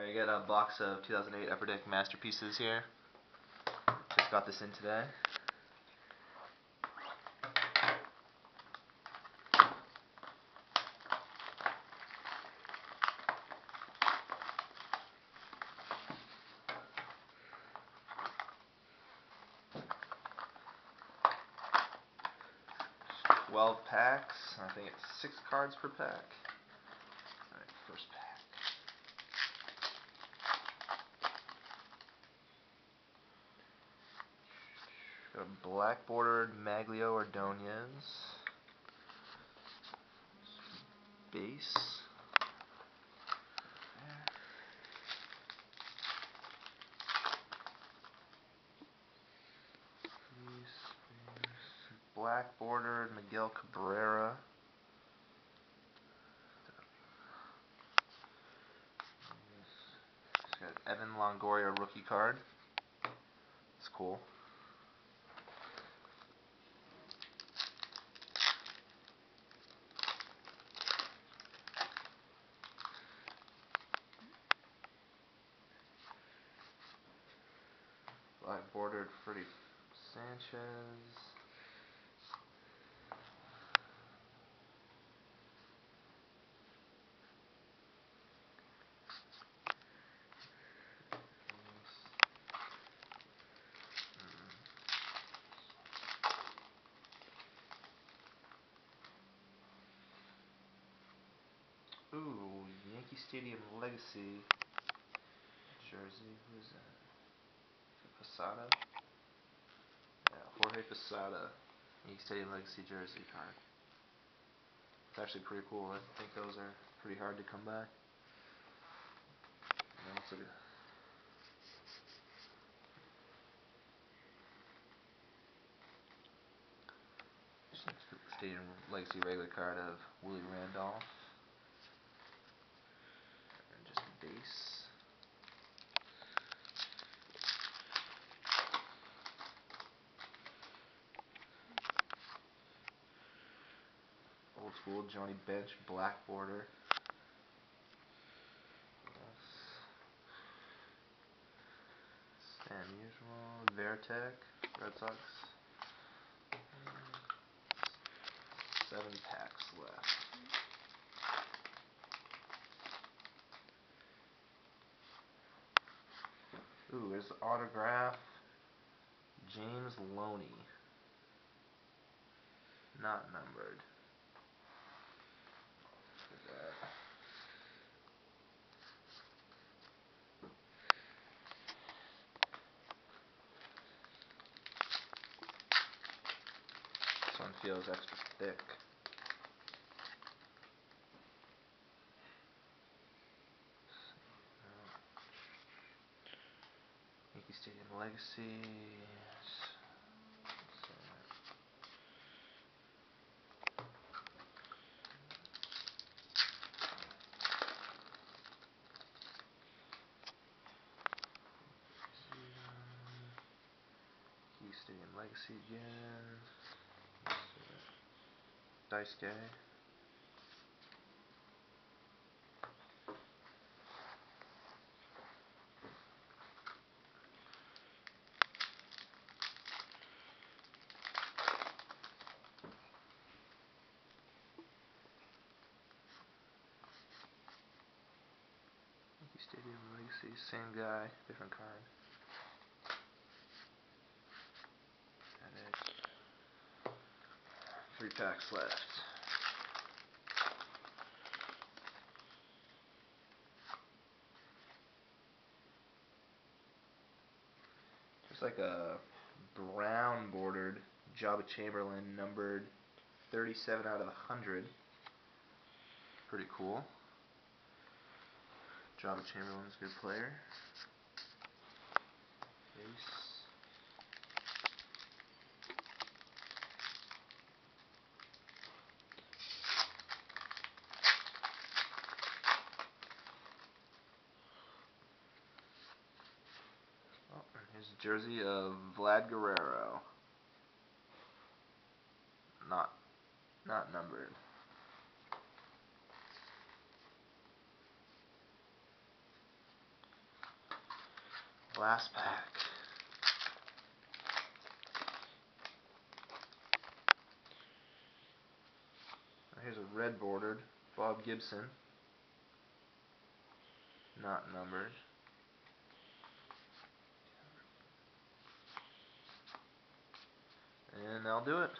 Alright, you got a box of 2008 Upper Deck Masterpieces here. Just got this in today. There's 12 packs. I think it's 6 cards per pack. Alright, first pack. Got a black bordered Magglio Ordonez. Base. Black bordered Miguel Cabrera. It's got Evan Longoria rookie card. It's cool. Black bordered Freddie Sanchez. Ooh, Yankee Stadium Legacy jersey. Who's that? Posada? Yeah, Jorge Posada. Yankee Stadium Legacy jersey card. It's actually pretty cool. I think those are pretty hard to come by. Let's look at Stadium Legacy regular card of Willie Randolph. And just a base. Old school Johnny Bench black border. Sam Usual, Veritek, Red Sox. 7 packs left. Ooh, there's the autograph. James Loney. Not numbered. Look at that. This one feels extra thick. Yankee Stadium Legacy. Yankee Stadium Legacy again. Daisuke. Yankee Stadium Legacy, same guy, different card. 3 packs left. Just like a brown bordered Jabba Chamberlain numbered 37 out of 100. Pretty cool. Jabba Chamberlain's a good player. Base. Oh, here's a jersey of Vlad Guerrero. Not numbered. Last pack. Here's a red bordered Bob Gibson. Not numbered. And that'll do it.